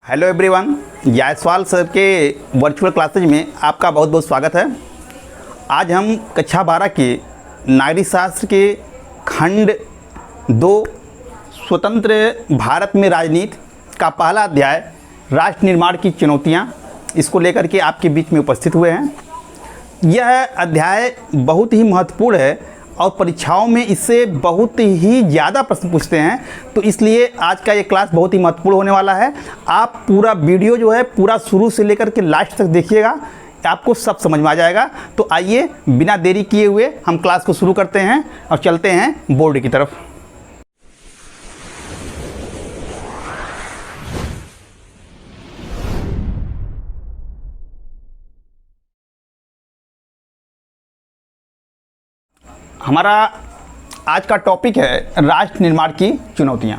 Hello everyone, Jaiswal sir के virtual classes में आपका बहुत बहुत स्वागत है। आज हम कक्षा 12 के नागरिक शास्त्र के खंड 2 स्वतंत्र भारत में राजनीति का पहला अध्याय राष्ट्र निर्माण की चुनौतियां, इसको लेकर के आपके बीच में उपस्थित हुए हैं। यह अध्याय बहुत ही महत्वपूर्ण है और परीक्षाओं में इससे बहुत ही ज़्यादा प्रश्न पूछते हैं, तो इसलिए आज का ये क्लास बहुत ही महत्वपूर्ण होने वाला है। आप पूरा वीडियो जो है पूरा शुरू से लेकर के लास्ट तक देखिएगा, आपको सब समझ में आ जाएगा। तो आइए बिना देरी किए हुए हम क्लास को शुरू करते हैं और चलते हैं बोर्ड की तरफ। हमारा आज का टॉपिक है राष्ट्र निर्माण की चुनौतियाँ।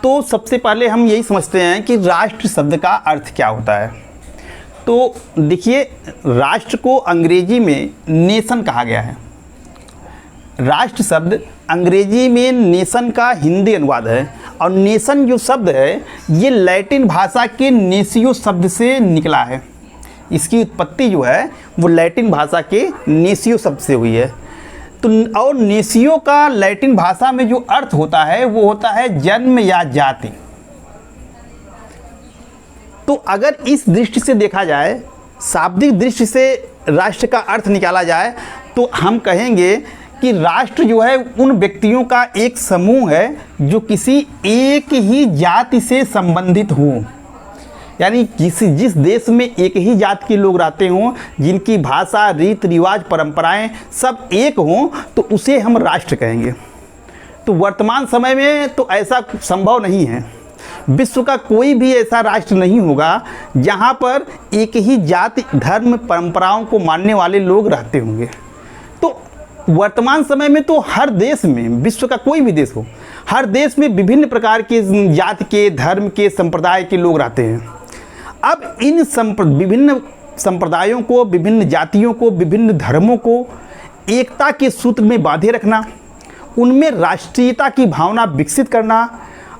तो सबसे पहले हम यही समझते हैं कि राष्ट्र शब्द का अर्थ क्या होता है। तो देखिए, राष्ट्र को अंग्रेजी में नेशन कहा गया है। राष्ट्र शब्द अंग्रेजी में नेशन का हिंदी अनुवाद है, और नेशन जो शब्द है ये लैटिन भाषा के नेसियो शब्द से निकला है। इसकी उत्पत्ति जो है वो लैटिन भाषा के नेसियो शब्द से हुई है। तो और नेसियो का लैटिन भाषा में जो अर्थ होता है वो होता है जन्म या जाति। तो अगर इस दृष्टि से देखा जाए, शाब्दिक दृष्टि से राष्ट्र का अर्थ निकाला जाए, तो हम कहेंगे कि राष्ट्र जो है उन व्यक्तियों का एक समूह है जो किसी एक ही जाति से संबंधित हो। यानी जिस देश में एक ही जाति के लोग रहते हों, जिनकी भाषा, रीति रिवाज, परंपराएं सब एक हों, तो उसे हम राष्ट्र कहेंगे। तो वर्तमान समय में तो ऐसा संभव नहीं है। विश्व का कोई भी ऐसा राष्ट्र नहीं होगा जहां पर एक ही जाति, धर्म, परंपराओं को मानने वाले लोग रहते होंगे। तो वर्तमान समय में तो हर देश में, विश्व का कोई भी देश हो, हर देश में विभिन्न प्रकार के जाति के, धर्म के, संप्रदाय के लोग रहते हैं। अब इन विभिन्न संप्रदायों को, विभिन्न जातियों को, विभिन्न धर्मों को एकता के सूत्र में बांधे रखना, उनमें राष्ट्रीयता की भावना विकसित करना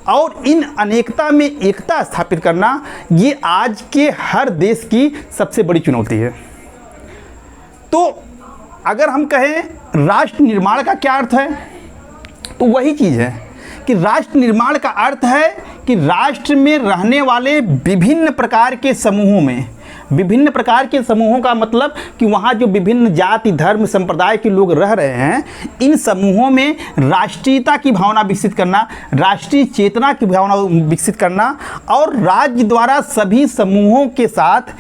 और इन अनेकता में एकता स्थापित करना, ये आज के हर देश की सबसे बड़ी चुनौती है। तो अगर हम कहें राष्ट्र निर्माण का क्या अर्थ है, तो वही चीज़ है कि राष्ट्र निर्माण का अर्थ है कि राष्ट्र में रहने वाले विभिन्न प्रकार के समूहों में, विभिन्न प्रकार के समूहों का मतलब कि वहाँ जो विभिन्न जाति, धर्म, संप्रदाय के लोग रह रहे हैं, इन समूहों में राष्ट्रीयता की भावना विकसित करना, राष्ट्रीय चेतना की भावना विकसित करना और राज्य द्वारा सभी समूहों के साथ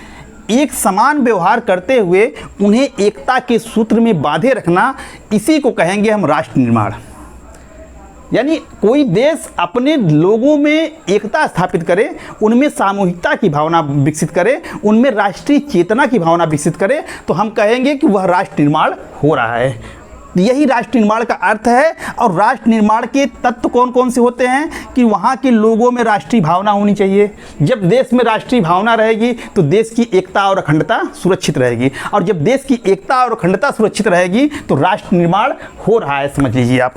एक समान व्यवहार करते हुए उन्हें एकता के सूत्र में बांधे रखना, इसी को कहेंगे हम राष्ट्र निर्माण। यानी कोई देश अपने लोगों में एकता स्थापित करे, उनमें सामूहिकता की भावना विकसित करे, उनमें राष्ट्रीय चेतना की भावना विकसित करे, तो हम कहेंगे कि वह राष्ट्र निर्माण हो रहा है। यही राष्ट्र निर्माण का अर्थ है। और राष्ट्र निर्माण के तत्व कौन कौन से होते हैं कि वहाँ के लोगों में राष्ट्रीय भावना होनी चाहिए। जब देश में राष्ट्रीय भावना रहेगी तो देश की एकता और अखंडता सुरक्षित रहेगी, और जब देश की एकता और अखंडता सुरक्षित रहेगी तो राष्ट्र निर्माण हो रहा है, समझ लीजिए आप।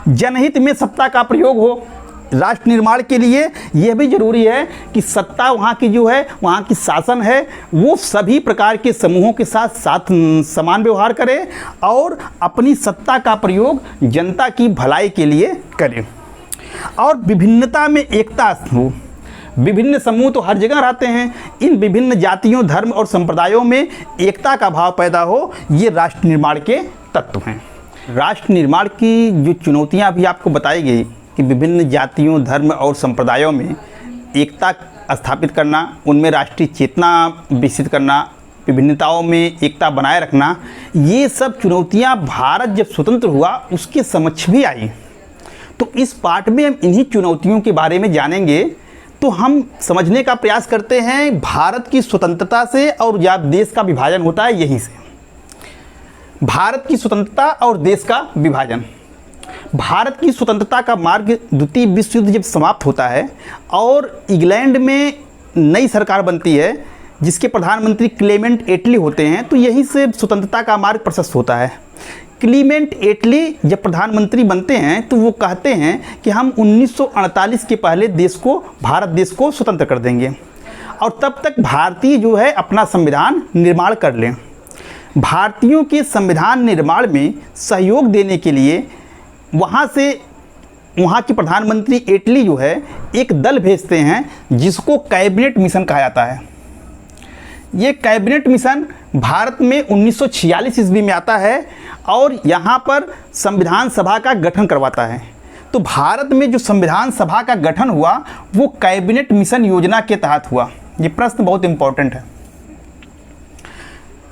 जनहित में सत्ता का प्रयोग हो। राष्ट्र निर्माण के लिए यह भी जरूरी है कि सत्ता वहाँ की जो है, वहाँ की शासन है, वो सभी प्रकार के समूहों के साथ समान व्यवहार करे और अपनी सत्ता का प्रयोग जनता की भलाई के लिए करे। और विभिन्नता में एकता हो। विभिन्न समूह तो हर जगह रहते हैं, इन विभिन्न जातियों, धर्म और संप्रदायों में एकता का भाव पैदा हो, ये राष्ट्र निर्माण के तत्व हैं। राष्ट्र निर्माण की जो चुनौतियां अभी आपको बताई गई कि विभिन्न जातियों, धर्म और संप्रदायों में एकता स्थापित करना, उनमें राष्ट्रीय चेतना विकसित करना, विभिन्नताओं में एकता बनाए रखना, ये सब चुनौतियां भारत जब स्वतंत्र हुआ उसके समक्ष भी आई। तो इस पाठ में हम इन्हीं चुनौतियों के बारे में जानेंगे। तो हम समझने का प्रयास करते हैं भारत की स्वतंत्रता से, और जब देश का विभाजन होता है यहीं से। भारत की स्वतंत्रता और देश का विभाजन। भारत की स्वतंत्रता का मार्ग द्वितीय विश्व युद्ध जब समाप्त होता है और इंग्लैंड में नई सरकार बनती है जिसके प्रधानमंत्री क्लेमेंट एटली होते हैं, तो यहीं से स्वतंत्रता का मार्ग प्रशस्त होता है। क्लीमेंट एटली जब प्रधानमंत्री बनते हैं तो वो कहते हैं कि हम 1948 के पहले भारत देश को स्वतंत्र कर देंगे और तब तक भारतीय जो है अपना संविधान निर्माण कर लें। भारतीयों के संविधान निर्माण में सहयोग देने के लिए वहाँ के प्रधानमंत्री एटली जो है एक दल भेजते हैं जिसको कैबिनेट मिशन कहा जाता है। ये कैबिनेट मिशन भारत में 1946 ईस्वी में आता है और यहाँ पर संविधान सभा का गठन करवाता है। तो भारत में जो संविधान सभा का गठन हुआ वो कैबिनेट मिशन योजना के तहत हुआ। ये प्रश्न बहुत इंपॉर्टेंट है।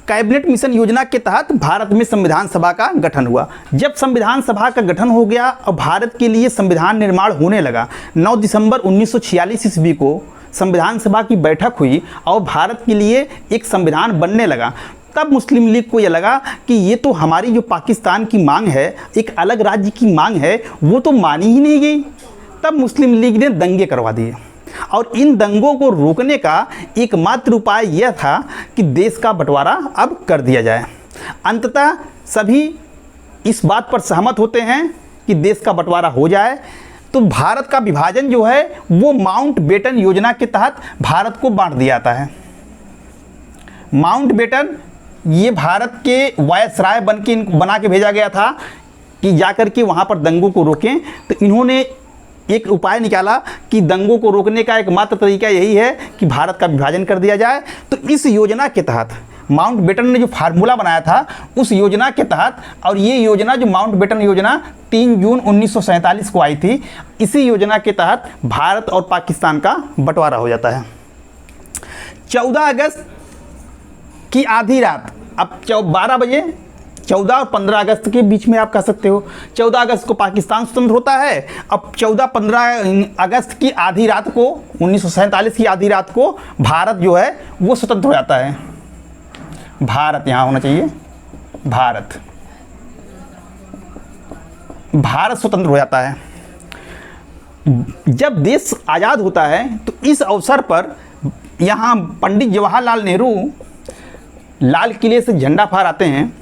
कैबिनेट मिशन योजना के तहत भारत में संविधान सभा का गठन हुआ। जब संविधान सभा का गठन हो गया और भारत के लिए संविधान निर्माण होने लगा, 9 दिसंबर 1946 ईस्वी को संविधान सभा की बैठक हुई और भारत के लिए एक संविधान बनने लगा। तब मुस्लिम लीग को यह लगा कि ये तो हमारी जो पाकिस्तान की मांग है, एक अलग राज्य की मांग है, वो तो मानी ही नहीं गई। तब मुस्लिम लीग ने दंगे करवा दिए और इन दंगों को रोकने का एकमात्र उपाय यह था कि देश का बंटवारा अब कर दिया जाए। अंततः सभी इस बात पर सहमत होते हैं कि देश का बंटवारा हो जाए। तो भारत का विभाजन जो है वो माउंटबेटन योजना के तहत भारत को बांट दिया जाता है। माउंटबेटन ये भारत के वायसराय बना के भेजा गया था कि जाकर के वहाँ पर दंगों को रोकें। तो इन्होंने एक उपाय निकाला कि दंगों को रोकने का एकमात्र तरीका यही है कि भारत का विभाजन कर दिया जाए। तो इस योजना के तहत माउंटबेटन ने जो फार्मूला बनाया था उस योजना के तहत, और ये योजना जो माउंटबेटन योजना 3 जून 1947 को आई थी, इसी योजना के तहत भारत और पाकिस्तान का बंटवारा हो जाता है। 14 अगस्त की आधी रात, अब 12 बजे, 14 और 15 अगस्त के बीच में आप कह सकते हो। 14 अगस्त को पाकिस्तान स्वतंत्र होता है। अब 14-15 अगस्त की आधी रात को, 1947 की आधी रात को भारत जो है वो स्वतंत्र हो जाता है। भारत यहाँ होना चाहिए, भारत स्वतंत्र हो जाता है। जब देश आज़ाद होता है तो इस अवसर पर यहाँ पंडित जवाहरलाल नेहरू लाल किले से झंडा फहराते हैं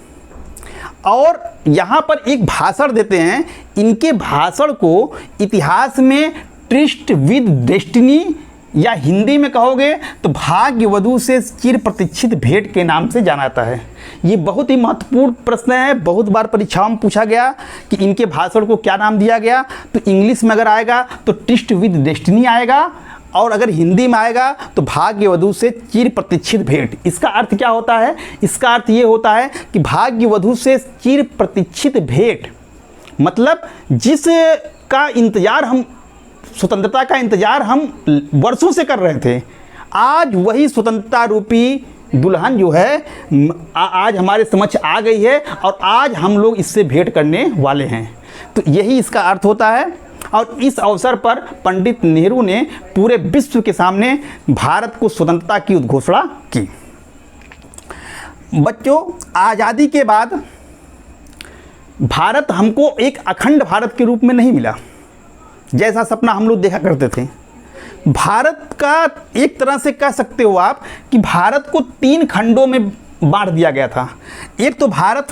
और यहाँ पर एक भाषण देते हैं। इनके भाषण को इतिहास में ट्रिस्ट विद डेस्टिनी, या हिंदी में कहोगे तो भाग्यवधू से चिर प्रतीक्षित भेंट के नाम से जाना जाता है। ये बहुत ही महत्वपूर्ण प्रश्न है, बहुत बार परीक्षाओं में पूछा गया कि इनके भाषण को क्या नाम दिया गया। तो इंग्लिश में अगर आएगा तो ट्रिस्ट विद डेस्टिनी आएगा, और अगर हिंदी में आएगा तो भाग्यवधू से चिर प्रतीक्षित भेंट। इसका अर्थ क्या होता है? इसका अर्थ ये होता है कि भाग्यवधू से चिर प्रतीक्षित भेंट मतलब जिसका इंतज़ार हम, स्वतंत्रता का इंतज़ार हम वर्षों से कर रहे थे, आज वही स्वतंत्रता रूपी दुल्हन जो है आज हमारे समक्ष आ गई है और आज हम लोग इससे भेंट करने वाले हैं। तो यही इसका अर्थ होता है। और इस अवसर पर पंडित नेहरू ने पूरे विश्व के सामने भारत को स्वतंत्रता की उद्घोषणा की। बच्चों, आज़ादी के बाद भारत हमको एक अखंड भारत के रूप में नहीं मिला जैसा सपना हम लोग देखा करते थे। भारत का एक तरह से कह सकते हो आप कि भारत को 3 खंडों में बांट दिया गया था। एक तो भारत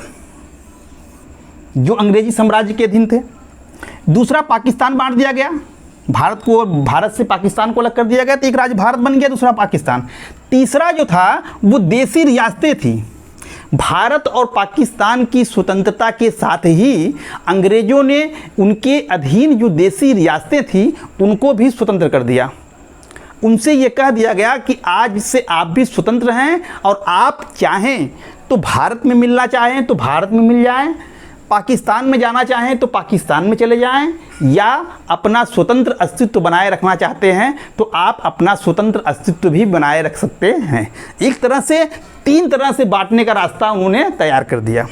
जो अंग्रेजी साम्राज्य के अधीन थे, दूसरा पाकिस्तान बांट दिया गया, भारत से पाकिस्तान को अलग कर दिया गया, तो एक राज्य भारत बन गया, दूसरा पाकिस्तान। तीसरा जो था वो देसी रियासतें थी। भारत और पाकिस्तान की स्वतंत्रता के साथ ही अंग्रेजों ने उनके अधीन जो देसी रियासतें थी उनको भी स्वतंत्र कर दिया। उनसे ये कह दिया गया कि आज से आप भी स्वतंत्र हैं और आप चाहें तो भारत में मिलना चाहें तो भारत में मिल जाएं, पाकिस्तान में जाना चाहें तो पाकिस्तान में चले जाएं, या अपना स्वतंत्र अस्तित्व बनाए रखना चाहते हैं तो आप अपना स्वतंत्र अस्तित्व भी बनाए रख सकते हैं। एक तरह से 3 तरह से बांटने का रास्ता उन्होंने तैयार कर दिया।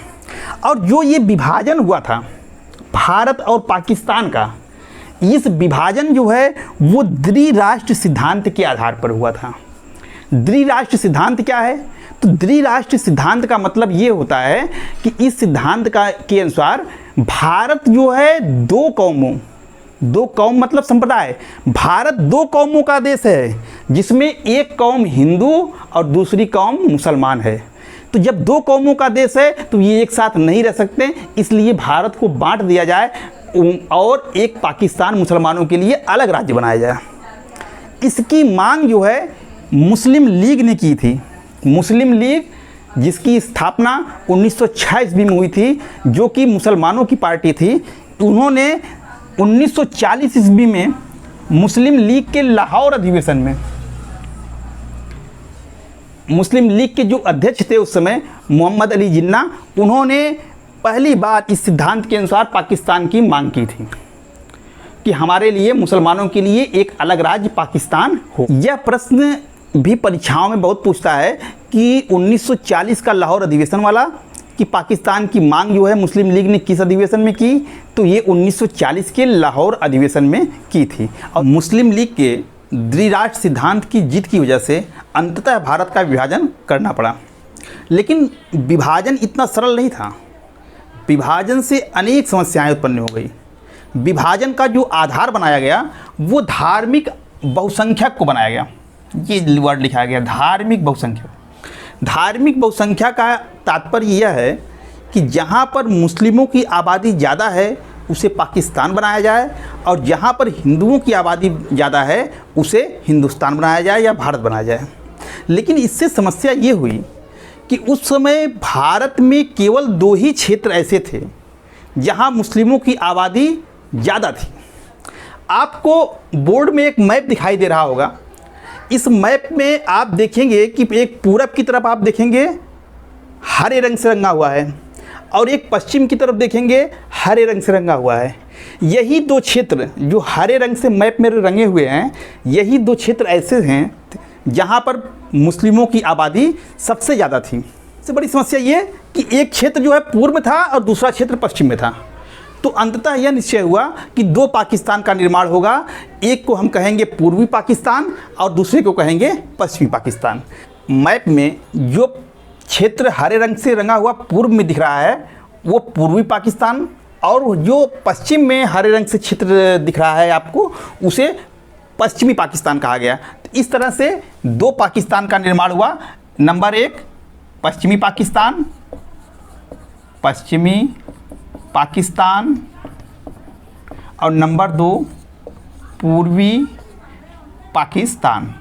और जो ये विभाजन हुआ था भारत और पाकिस्तान का, इस विभाजन जो है वो द्विराष्ट्र सिद्धांत के आधार पर हुआ था। द्विराष्ट्र सिद्धांत क्या है? तो द्विराष्ट्र सिद्धांत का मतलब ये होता है कि इस सिद्धांत के अनुसार भारत जो है 2 कौम मतलब संप्रदाय, भारत 2 कौमों का देश है जिसमें एक कौम हिंदू और दूसरी कौम मुसलमान है। तो जब दो कौमों का देश है तो ये एक साथ नहीं रह सकते, इसलिए भारत को बांट दिया जाए और एक पाकिस्तान मुसलमानों के लिए अलग राज्य बनाया जाए। इसकी मांग जो है मुस्लिम लीग ने की थी। मुस्लिम लीग जिसकी स्थापना 1906 ईस्वी में हुई थी, जो कि मुसलमानों की पार्टी थी, उन्होंने 1940 ईस्वी में मुस्लिम लीग के लाहौर अधिवेशन में, मुस्लिम लीग के जो अध्यक्ष थे उस समय मोहम्मद अली जिन्ना, उन्होंने पहली बार इस सिद्धांत के अनुसार पाकिस्तान की मांग की थी कि हमारे लिए, मुसलमानों के लिए एक अलग राज्य पाकिस्तान हो। यह प्रश्न भी परीक्षाओं में बहुत पूछता है कि 1940 का लाहौर अधिवेशन वाला, कि पाकिस्तान की मांग जो है मुस्लिम लीग ने किस अधिवेशन में की, तो ये 1940 के लाहौर अधिवेशन में की थी। और मुस्लिम लीग के द्विराष्ट्र सिद्धांत की जीत की वजह से अंततः भारत का विभाजन करना पड़ा। लेकिन विभाजन इतना सरल नहीं था। विभाजन से अनेक समस्याएं उत्पन्न हो गई। विभाजन का जो आधार बनाया गया वो धार्मिक बहुसंख्यक को बनाया गया। ये वर्ड लिखा गया, धार्मिक बहुसंख्यक। धार्मिक बहुसंख्यक का तात्पर्य यह है कि जहाँ पर मुस्लिमों की आबादी ज़्यादा है उसे पाकिस्तान बनाया जाए, और जहाँ पर हिंदुओं की आबादी ज़्यादा है उसे हिंदुस्तान बनाया जाए या भारत बनाया जाए। लेकिन इससे समस्या ये हुई कि उस समय भारत में केवल 2 ही क्षेत्र ऐसे थे जहाँ मुस्लिमों की आबादी ज़्यादा थी। आपको बोर्ड में एक मैप दिखाई दे रहा होगा। इस मैप में आप देखेंगे कि एक पूरब की तरफ आप देखेंगे हरे रंग से रंगा हुआ है, और एक पश्चिम की तरफ देखेंगे हरे रंग से रंगा हुआ है। यही 2 क्षेत्र जो हरे रंग से मैप में रंगे हुए हैं, यही 2 क्षेत्र ऐसे हैं जहाँ पर मुस्लिमों की आबादी सबसे ज़्यादा थी। सबसे बड़ी समस्या ये कि एक क्षेत्र जो है पूर्व में था और दूसरा क्षेत्र पश्चिम में था। तो अंततः यह निश्चय हुआ कि 2 पाकिस्तान का निर्माण होगा। एक को हम कहेंगे पूर्वी पाकिस्तान और दूसरे को कहेंगे पश्चिमी पाकिस्तान। मैप में जो क्षेत्र हरे रंग से रंगा हुआ पूर्व में दिख रहा है वो पूर्वी पाकिस्तान, और जो पश्चिम में हरे रंग से क्षेत्र दिख रहा है आपको उसे पश्चिमी पाकिस्तान कहा गया। तो इस तरह से 2 पाकिस्तान का निर्माण हुआ। नंबर 1 पश्चिमी पाकिस्तान, पश्चिमी पाकिस्तान, और नंबर 2 पूर्वी पाकिस्तान।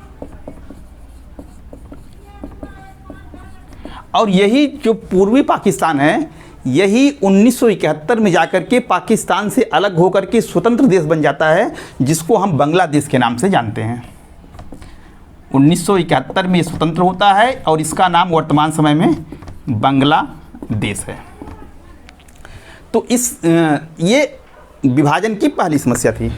और यही जो पूर्वी पाकिस्तान है, यही 1971 में जाकर के पाकिस्तान से अलग होकर के स्वतंत्र देश बन जाता है, जिसको हम बांग्लादेश के नाम से जानते हैं। 1971 में स्वतंत्र होता है और इसका नाम वर्तमान समय में बांग्लादेश है। तो ये विभाजन की पहली समस्या थी।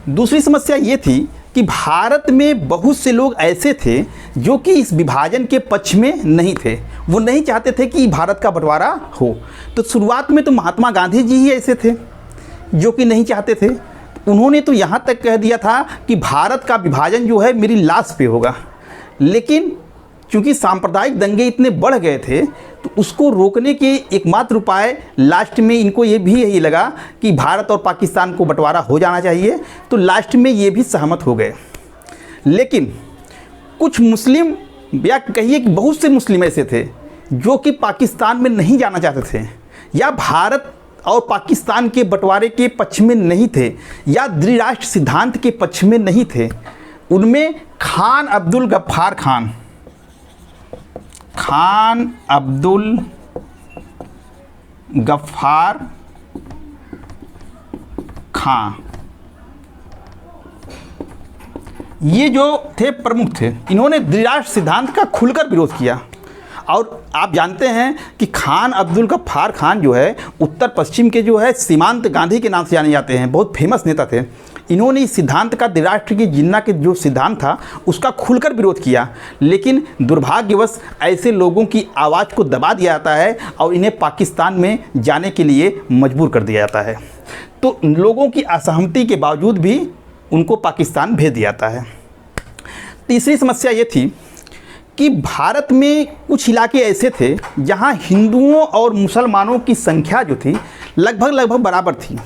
दूसरी समस्या ये थी कि भारत में बहुत से लोग ऐसे थे जो कि इस विभाजन के पक्ष में नहीं थे। वो नहीं चाहते थे कि भारत का बंटवारा हो। तो शुरुआत में तो महात्मा गांधी जी ही ऐसे थे जो कि नहीं चाहते थे। उन्होंने तो यहाँ तक कह दिया था कि भारत का विभाजन जो है मेरी लाश पे होगा। लेकिन चूँकि सांप्रदायिक दंगे इतने बढ़ गए थे तो उसको रोकने के एकमात्र उपाय लास्ट में इनको ये भी यही लगा कि भारत और पाकिस्तान को बंटवारा हो जाना चाहिए। तो लास्ट में ये भी सहमत हो गए। लेकिन कुछ मुस्लिम, या कहिए कि बहुत से मुस्लिम ऐसे थे जो कि पाकिस्तान में नहीं जाना चाहते थे, या भारत और पाकिस्तान के बंटवारे के पक्ष में नहीं थे, या द्विराष्ट्र सिद्धांत के पक्ष में नहीं थे। उनमें खान अब्दुल गफ्फार खान, खान अब्दुल गफ्फार खां, ये जो थे प्रमुख थे। इन्होंने द्विराष्ट्र सिद्धांत का खुलकर विरोध किया। और आप जानते हैं कि खान अब्दुल गफ्फार खान जो है उत्तर पश्चिम के जो है सीमांत गांधी के नाम से जाने जाते हैं, बहुत फेमस नेता थे। इन्होंने इस सिद्धांत का द्विराष्ट्र की जिन्ना के जो सिद्धांत था उसका खुलकर विरोध किया। लेकिन दुर्भाग्यवश ऐसे लोगों की आवाज़ को दबा दिया जाता है और इन्हें पाकिस्तान में जाने के लिए मजबूर कर दिया जाता है। तो लोगों की असहमति के बावजूद भी उनको पाकिस्तान भेज दिया जाता है। तीसरी समस्या ये थी कि भारत में कुछ इलाके ऐसे थे जहाँ हिंदुओं और मुसलमानों की संख्या जो थी लगभग बराबर थी।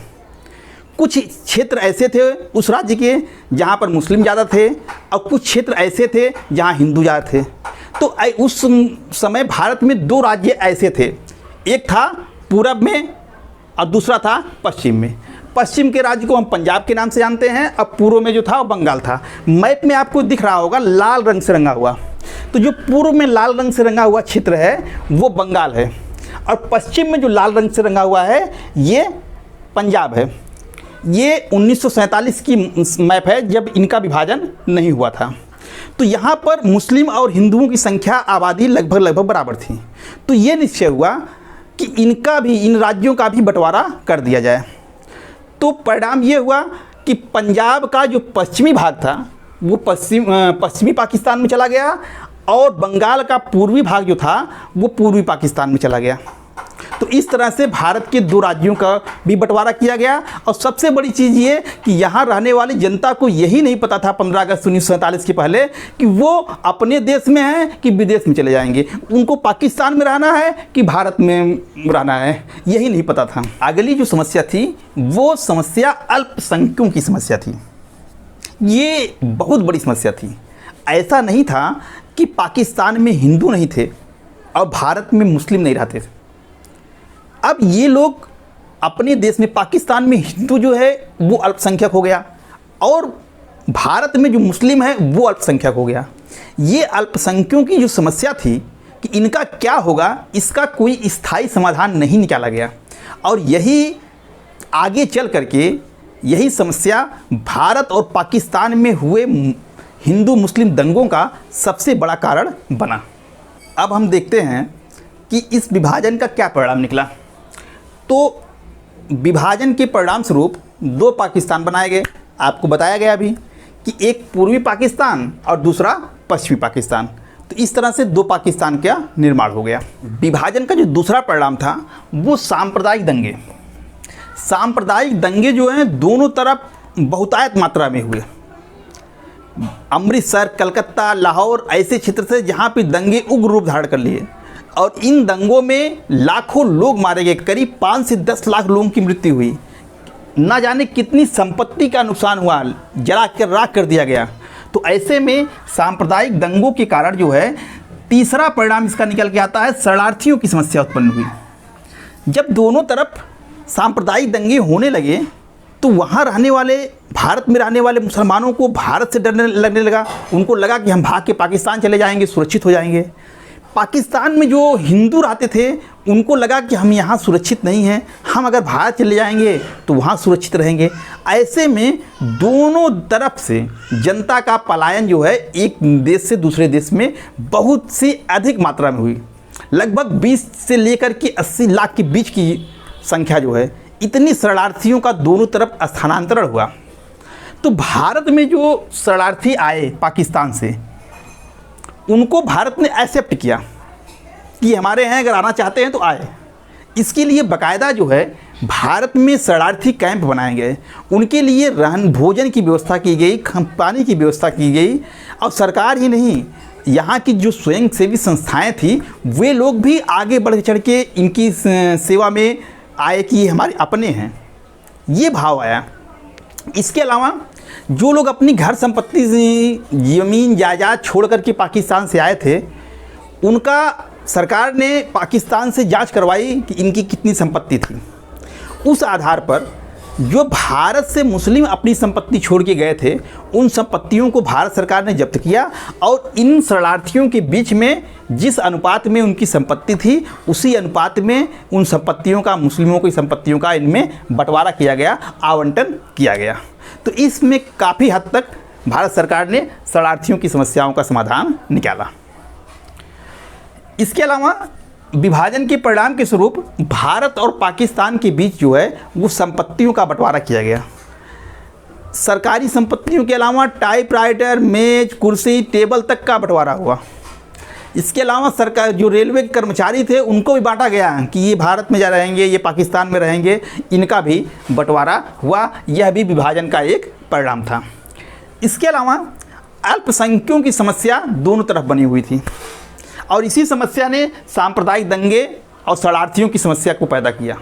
कुछ क्षेत्र ऐसे थे उस राज्य के जहाँ पर मुस्लिम ज़्यादा थे, और कुछ क्षेत्र ऐसे थे जहाँ हिंदू ज़्यादा थे। तो उस समय भारत में दो राज्य ऐसे थे, एक था पूरब में और दूसरा था पश्चिम में। पश्चिम के राज्य को हम पंजाब के नाम से जानते हैं, अब पूर्व में जो था वो बंगाल था। मैप में आपको दिख रहा होगा लाल रंग से रंगा हुआ, तो जो पूर्व में लाल रंग से रंगा हुआ क्षेत्र है वो बंगाल है, और पश्चिम में जो लाल रंग से रंगा हुआ है ये पंजाब है। ये 1947 की मैप है, जब इनका विभाजन नहीं हुआ था। तो यहाँ पर मुस्लिम और हिंदुओं की संख्या आबादी लगभग बराबर थी। तो ये निश्चय हुआ कि इन राज्यों का भी बंटवारा कर दिया जाए। तो परिणाम ये हुआ कि पंजाब का जो पश्चिमी भाग था वो पश्चिमी पाकिस्तान में चला गया, और बंगाल का पूर्वी भाग जो था वो पूर्वी पाकिस्तान में चला गया। तो इस तरह से भारत के दो राज्यों का भी बंटवारा किया गया। और सबसे बड़ी चीज़ ये कि यहाँ रहने वाली जनता को यही नहीं पता था 15 अगस्त 1947 के पहले कि वो अपने देश में हैं कि विदेश में चले जाएंगे, उनको पाकिस्तान में रहना है कि भारत में रहना है, यही नहीं पता था। अगली जो समस्या थी वो समस्या अल्पसंख्यकों की समस्या थी। ये बहुत बड़ी समस्या थी। ऐसा नहीं था कि पाकिस्तान में हिंदू नहीं थे और भारत में मुस्लिम नहीं रहते थे। अब ये लोग अपने देश में, पाकिस्तान में हिंदू जो है वो अल्पसंख्यक हो गया, और भारत में जो मुस्लिम है वो अल्पसंख्यक हो गया। ये अल्पसंख्यकों की जो समस्या थी कि इनका क्या होगा, इसका कोई स्थायी समाधान नहीं निकाला गया, और यही आगे चल करके यही समस्या भारत और पाकिस्तान में हुए हिंदू मुस्लिम दंगों का सबसे बड़ा कारण बना। अब हम देखते हैं कि इस विभाजन का क्या परिणाम निकला। तो विभाजन के परिणाम स्वरूप दो पाकिस्तान बनाए गए। आपको बताया गया अभी कि एक पूर्वी पाकिस्तान और दूसरा पश्चिमी पाकिस्तान। तो इस तरह से दो पाकिस्तान का निर्माण हो गया। विभाजन का जो दूसरा परिणाम था वो सांप्रदायिक दंगे। सांप्रदायिक दंगे जो हैं दोनों तरफ बहुतायत मात्रा में हुए। अमृतसर, कलकत्ता, लाहौर ऐसे क्षेत्र से जहाँ पे दंगे उग्र रूप धारण कर लिए, और इन दंगों में लाखों लोग मारे गए। करीब 5 से 10 लाख लोगों की मृत्यु हुई। ना जाने कितनी संपत्ति का नुकसान हुआ, जला कर राख कर दिया गया। तो ऐसे में सांप्रदायिक दंगों के कारण जो है तीसरा परिणाम इसका निकल के आता है, शरणार्थियों की समस्या उत्पन्न हुई। जब दोनों तरफ सांप्रदायिक दंगे होने लगे तो वहाँ रहने वाले, भारत में रहने वाले मुसलमानों को भारत से डरने लगने लगा। उनको लगा कि हम भाग के पाकिस्तान चले जाएंगे, सुरक्षित हो जाएंगे। पाकिस्तान में जो हिंदू रहते थे उनको लगा कि हम यहाँ सुरक्षित नहीं हैं, हम अगर भारत चले जाएंगे तो वहाँ सुरक्षित रहेंगे। ऐसे में दोनों तरफ से जनता का पलायन जो है एक देश से दूसरे देश में बहुत सी अधिक मात्रा में हुई। लगभग 20 से लेकर के 80 लाख के बीच की संख्या जो है, इतनी शरणार्थियों का दोनों तरफ स्थानांतरण हुआ। तो भारत में जो शरणार्थी आए पाकिस्तान से, उनको भारत ने एक्सेप्ट किया कि हमारे यहाँ अगर आना चाहते हैं तो आए। इसके लिए बाकायदा जो है भारत में शरणार्थी कैंप बनाए गए, उनके लिए रहन भोजन की व्यवस्था की गई, पानी की व्यवस्था की गई। और सरकार ही नहीं, यहाँ की जो स्वयंसेवी संस्थाएं थी वे लोग भी आगे बढ़ चढ़ के इनकी सेवा में आए कि ये हमारे अपने हैं, ये भाव आया। इसके अलावा जो लोग अपनी घर संपत्ति, ज़मीन जायदाद छोड़ कर के पाकिस्तान से आए थे, उनका सरकार ने पाकिस्तान से जांच करवाई कि इनकी कितनी संपत्ति थी। उस आधार पर जो भारत से मुस्लिम अपनी संपत्ति छोड़ के गए थे, उन संपत्तियों को भारत सरकार ने जब्त किया, और इन शरणार्थियों के बीच में जिस अनुपात में उनकी संपत्ति थी उसी अनुपात में उन संपत्तियों का, मुस्लिमों की संपत्तियों का इनमें बंटवारा किया गया, आवंटन किया गया। तो इसमें काफ़ी हद तक भारत सरकार ने शरणार्थियों की समस्याओं का समाधान निकाला। इसके अलावा विभाजन के परिणाम के स्वरूप भारत और पाकिस्तान के बीच जो है वो संपत्तियों का बंटवारा किया गया। सरकारी संपत्तियों के अलावा टाइपराइटर, मेज, कुर्सी, टेबल तक का बंटवारा हुआ। इसके अलावा सरकार, जो रेलवे के कर्मचारी थे उनको भी बांटा गया कि ये भारत में जा रहेंगे, ये पाकिस्तान में रहेंगे, इनका भी बंटवारा हुआ। यह भी विभाजन का एक परिणाम था। इसके अलावा अल्पसंख्यकों की समस्या दोनों तरफ बनी हुई थी, और इसी समस्या ने सांप्रदायिक दंगे और शरणार्थियों की समस्या को पैदा किया।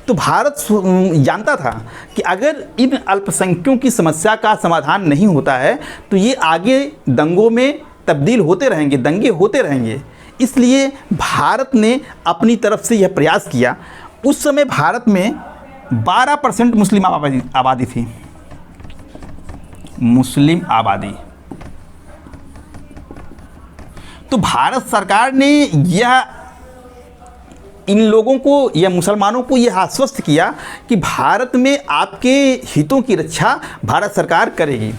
तो भारत जानता था कि अगर इन अल्पसंख्यकों की समस्या का समाधान नहीं होता है तो ये आगे दंगों में तब्दील होते रहेंगे, दंगे होते रहेंगे। इसलिए भारत ने अपनी तरफ से यह प्रयास किया। उस समय भारत में 12% मुस्लिम आबादी थी, मुस्लिम आबादी। तो भारत सरकार ने यह इन लोगों को या मुसलमानों को यह आश्वस्त किया कि भारत में आपके हितों की रक्षा भारत सरकार करेगी।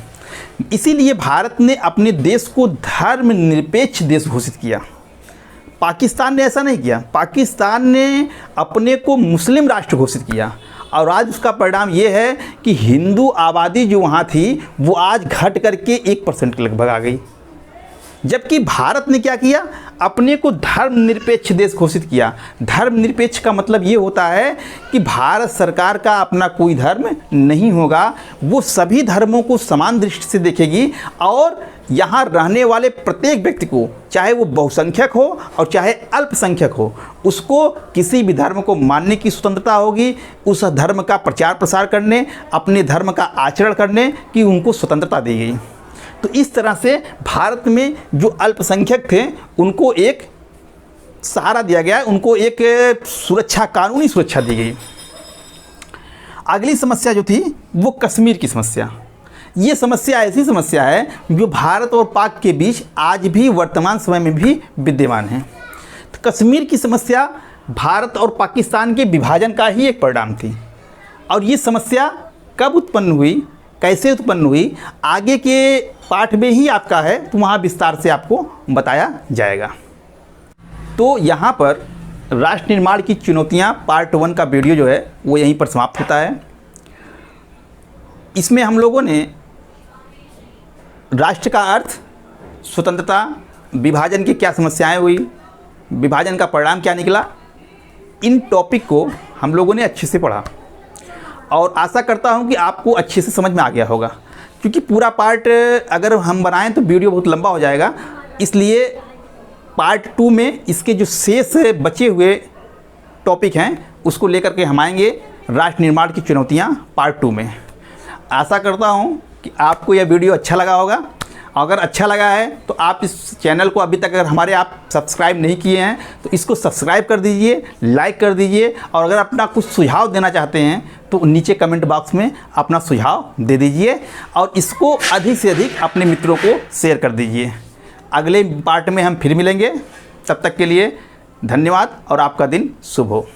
इसीलिए भारत ने अपने देश को धर्मनिरपेक्ष देश घोषित किया। पाकिस्तान ने ऐसा नहीं किया। पाकिस्तान ने अपने को मुस्लिम राष्ट्र घोषित किया और आज उसका परिणाम ये है कि हिंदू आबादी जो वहाँ थी वो आज घट करके 1% के लगभग आ गई। जबकि भारत ने क्या किया, अपने को धर्मनिरपेक्ष देश घोषित किया। धर्मनिरपेक्ष का मतलब ये होता है कि भारत सरकार का अपना कोई धर्म नहीं होगा, वो सभी धर्मों को समान दृष्टि से देखेगी और यहाँ रहने वाले प्रत्येक व्यक्ति को, चाहे वो बहुसंख्यक हो और चाहे अल्पसंख्यक हो, उसको किसी भी धर्म को मानने की स्वतंत्रता होगी, उस धर्म का प्रचार प्रसार करने, अपने धर्म का आचरण करने की उनको स्वतंत्रता दी गई। तो इस तरह से भारत में जो अल्पसंख्यक थे उनको एक सहारा दिया गया, उनको एक सुरक्षा, कानूनी सुरक्षा दी गई। अगली समस्या जो थी वो कश्मीर की समस्या। ये समस्या ऐसी समस्या है जो भारत और पाक के बीच आज भी वर्तमान समय में भी विद्यमान है। तो कश्मीर की समस्या भारत और पाकिस्तान के विभाजन का ही एक परिणाम थी। और ये समस्या कब उत्पन्न हुई, कैसे उत्पन्न हुई, आगे के पाठ में ही आपका है, तो वहाँ विस्तार से आपको बताया जाएगा। तो यहाँ पर राष्ट्र निर्माण की चुनौतियाँ पार्ट 1 का वीडियो जो है वो यहीं पर समाप्त होता है। इसमें हम लोगों ने राष्ट्र का अर्थ, स्वतंत्रता, विभाजन की क्या समस्याएं हुई, विभाजन का परिणाम क्या निकला, इन टॉपिक को हम लोगों ने अच्छे से पढ़ा और आशा करता हूं कि आपको अच्छे से समझ में आ गया होगा। क्योंकि पूरा पार्ट अगर हम बनाएं तो वीडियो बहुत लंबा हो जाएगा, इसलिए पार्ट 2 में इसके जो शेष बचे हुए टॉपिक हैं उसको लेकर के हम आएंगे राष्ट्र निर्माण की चुनौतियां पार्ट 2 में। आशा करता हूं कि आपको यह वीडियो अच्छा लगा होगा। अगर अच्छा लगा है तो आप इस चैनल को अभी तक अगर हमारे आप सब्सक्राइब नहीं किए हैं तो इसको सब्सक्राइब कर दीजिए, लाइक कर दीजिए और अगर अपना कुछ सुझाव देना चाहते हैं तो नीचे कमेंट बॉक्स में अपना सुझाव दे दीजिए और इसको अधिक से अधिक अपने मित्रों को शेयर कर दीजिए। अगले पार्ट में हम फिर मिलेंगे, तब तक के लिए धन्यवाद और आपका दिन शुभ हो।